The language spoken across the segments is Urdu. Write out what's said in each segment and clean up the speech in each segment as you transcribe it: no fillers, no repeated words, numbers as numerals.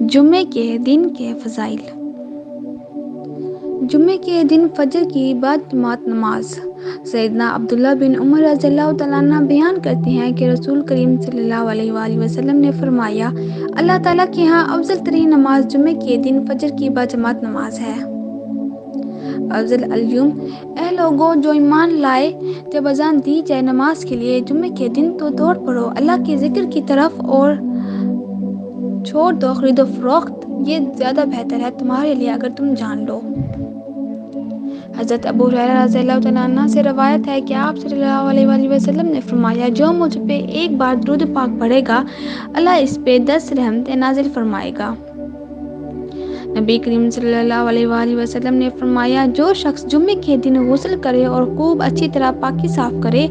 جمعے کے دن کے فضائل۔ جمعے کے دن فجر کی بعد جماعت نماز۔ سیدنا عبداللہ بن عمر رضی اللہ تعالیٰ عنہ بیان کرتے ہیں کہ رسول کریم صلی اللہ علیہ وآلہ وسلم نے فرمایا، اللہ تعالیٰ کے ہاں افضل ترین نماز جمعے کے دن فجر کی بعد جماعت نماز ہے۔ افضل اليوم، اے لوگوں جو ایمان لائے، جب اذان دی جائے نماز کے لیے جمعے کے دن تو دوڑ پڑو اللہ کے ذکر کی طرف اور چھوڑ دو خرید و فروخت، یہ زیادہ بہتر ہے تمہارے لیے اگر تم جان لو۔ حضرت ابو ہریرہ رضی اللہ تعالیٰ عنہ سے روایت ہے کہ آپ صلی اللہ علیہ وآلہ وسلم نے فرمایا، جو مجھ پہ ایک بار درود پاک پڑھے گا اللہ اس پہ 10 رحمتیں نازل فرمائے گا۔ نبی کریم صلی اللہ علیہ وآلہ وسلم نے فرمایا، جو شخص جمعے کے دن غسل کرے اور خوب اچھی طرح پاکی صاف کرے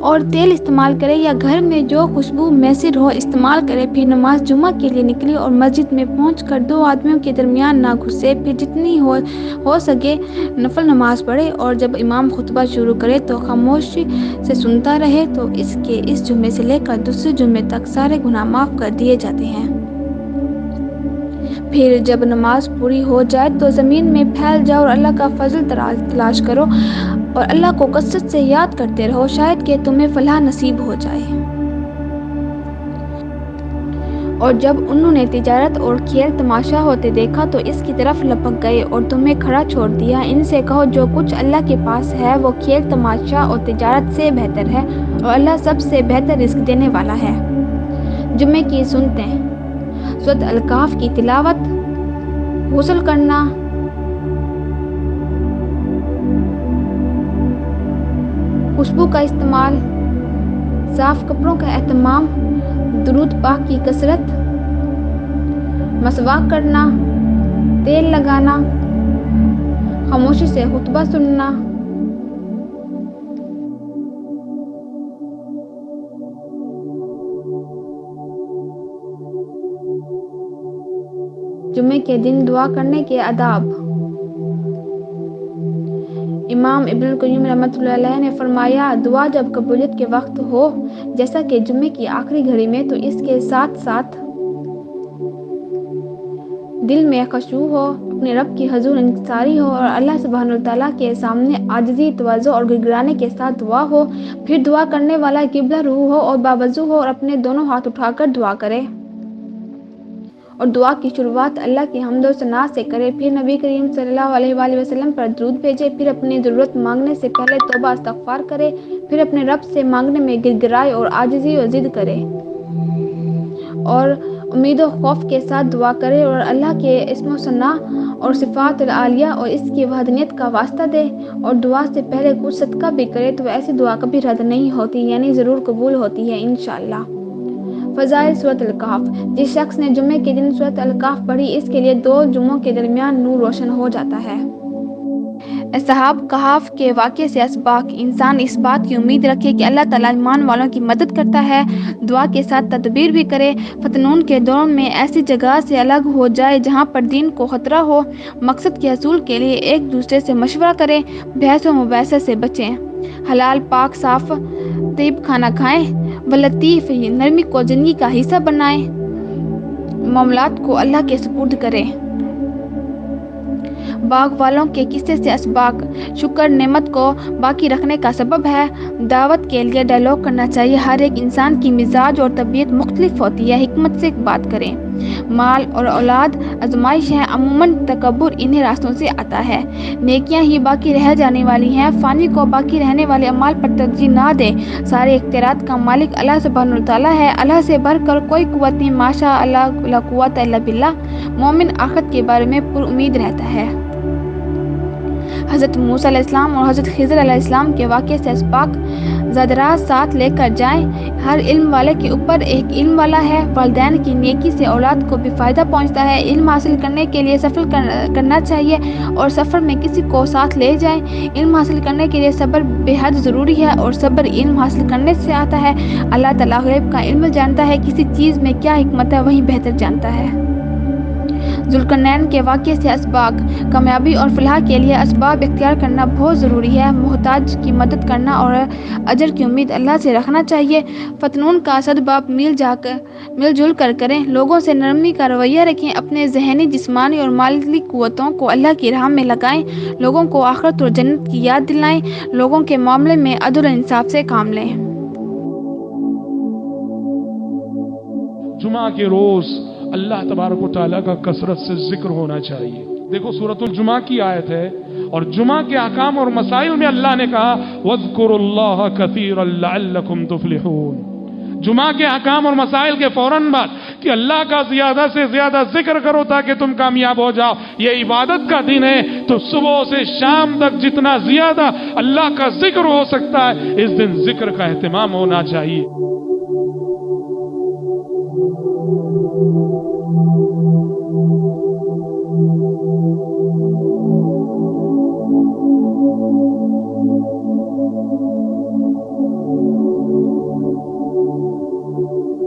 اور تیل استعمال کرے یا گھر میں جو خوشبو میسر ہو استعمال کرے، پھر نماز جمعہ کے لیے نکلی اور مسجد میں پہنچ کر 2 آدمیوں کے درمیان نہ گھسے، پھر جتنی ہو سکے نفل نماز پڑھے اور جب امام خطبہ شروع کرے تو خاموشی سے سنتا رہے تو اس جمعے سے لے کر دوسرے جمعے تک سارے گناہ معاف کر دیے جاتے ہیں۔ پھر جب نماز پوری ہو جائے تو زمین میں پھیل جاؤ اور اللہ کا فضل تلاش کرو اور اللہ کو کثرت سے یاد کرتے رہو، شاید کہ تمہیں فلاح نصیب ہو جائے۔ اور جب انہوں نے تجارت اور کھیل تماشا ہوتے دیکھا تو اس کی طرف لپک گئے اور تمہیں کھڑا چھوڑ دیا، ان سے کہو جو کچھ اللہ کے پاس ہے وہ کھیل تماشا اور تجارت سے بہتر ہے اور اللہ سب سے بہتر رزق دینے والا ہے۔ جمعے کی سنتیں: سورۃ الکہف کی تلاوت، غسل کرنا، خوشبو کا استعمال، صاف کپڑوں کا اہتمام، درود پاک کی کثرت، مسواک کرنا، تیل لگانا، خاموشی سے خطبہ سننا۔ جمعے کے دن دعا کرنے کے آداب۔ امام ابن القیم رحمۃ اللہ علیہ نے فرمایا، دعا جب قبولیت کے وقت ہو، جیسا کہ جمعے کی آخری گھڑی میں، تو اس کے ساتھ ساتھ دل میں خشوع ہو، اپنے رب کی حضور انکساری ہو اور اللہ سبحانہ وتعالیٰ کے سامنے عاجزی، تواضع اور گڑگڑانے کے ساتھ دعا ہو۔ پھر دعا کرنے والا قبلہ رخ ہو اور باوضو ہو اور اپنے دونوں ہاتھ اٹھا کر دعا کرے اور دعا کی شروعات اللہ کی حمد و ثنا سے کرے، پھر نبی کریم صلی اللہ علیہ وآلہ وسلم پر درود بھیجے، پھر اپنی ضرورت مانگنے سے پہلے توبہ استغفار کرے، پھر اپنے رب سے مانگنے میں گڑگڑائے اور عاجزی و ضد کرے اور امید و خوف کے ساتھ دعا کرے اور اللہ کے اسم و ثنا اور صفات العالیہ اور اس کی وحدانیت کا واسطہ دے اور دعا سے پہلے کچھ صدقہ بھی کرے تو ایسی دعا کبھی رد نہیں ہوتی، یعنی ضرور قبول ہوتی ہے انشاءاللہ۔ فضائل سورۃ الکہف۔ جس شخص نے جمعے کے دن سورۃ الکہف پڑھی، اس کے لیے 2 جمعوں کے درمیان نور روشن ہو جاتا ہے۔ اصحاب کہف کے واقعے سے اسباق: انسان اس بات کی امید رکھے کہ اللہ تعالیٰ ایمان والوں کی مدد کرتا ہے، دعا کے ساتھ تدبیر بھی کرے، فتنون کے دور میں ایسی جگہ سے الگ ہو جائے جہاں پر دین کو خطرہ ہو، مقصد کے حصول کے لیے ایک دوسرے سے مشورہ کرے، بحث و مباحثہ سے بچیں، حلال پاک صاف طیب کھانا کھائیں، ولطیف نرمی کو زندگی کا حصہ بنائیں، معاملات کو اللہ کے سپرد کریں۔ باغ والوں کے قصے سے اسباق: شکر نعمت کو باقی رکھنے کا سبب ہے، دعوت کے لیے ڈائلاگ کرنا چاہیے، ہر ایک انسان کی مزاج اور طبیعت مختلف ہوتی ہے، حکمت سے بات کریں۔ مال اور اولاد آزمائش ہے، عموماً تکبر انہی راستوں سے آتا ہے، نیکیاں ہی باقی رہ جانے والی ہیں، فانی کو باقی رہنے والے اعمال پر ترجیح نہ دیں، سارے اختیارات کا مالک اللہ سبحانہ وتعالیٰ ہے، اللہ سے بڑھ کر کوئی قوت نہیں، ماشاء اللہ لا قوت الا باللہ۔ مومن آخرت کے بارے میں پر امید رہتا ہے۔ حضرت موسیٰ علیہ السلام اور حضرت خضر علیہ السلام کے واقعے سے اسباق: زادرات ساتھ لے کر جائیں، ہر علم والے کے اوپر ایک علم والا ہے، والدین کی نیکی سے اولاد کو بھی فائدہ پہنچتا ہے، علم حاصل کرنے کے لیے سفر کرنا چاہیے اور سفر میں کسی کو ساتھ لے جائیں، علم حاصل کرنے کے لیے صبر بے حد ضروری ہے اور صبر علم حاصل کرنے سے آتا ہے، اللہ تعالیٰ غیب کا علم جانتا ہے، کسی چیز میں کیا حکمت ہے وہی بہتر جانتا ہے۔ ذوالقرنین کے واقعے سے اسباق: کامیابی اور فلاح کے لیے اسباب اختیار کرنا بہت ضروری ہے۔ محتاج کی مدد کرنا اور اجر کی امید اللہ سے رکھنا چاہیے۔ فتنون کا سدباب مل جل کر کریں، لوگوں سے نرمی کا رویہ رکھیں، اپنے ذہنی، جسمانی اور مالی قوتوں کو اللہ کی راہ میں لگائیں، لوگوں کو آخرت اور جنت کی یاد دلائیں، لوگوں کے معاملے میں عدل و انصاف سے کام لیں۔ جمعہ کے روز اللہ تبارک و تعالیٰ کا کثرت سے ذکر ہونا چاہیے۔ دیکھو سورۃ الجمعہ کی آیت ہے، اور جمعہ کے احکام اور مسائل میں اللہ نے کہا وَاذْكُرُوا اللَّهَ كَثِيرًا لَعَلَّكُمْ تُفْلِحُونَ۔ جمعہ کے احکام اور مسائل کے فوراً بعد کہ اللہ کا زیادہ سے زیادہ ذکر کرو تاکہ تم کامیاب ہو جاؤ، یہ عبادت کا دن ہے، تو صبح سے شام تک جتنا زیادہ اللہ کا ذکر ہو سکتا ہے اس دن ذکر کا اہتمام ہونا چاہیے۔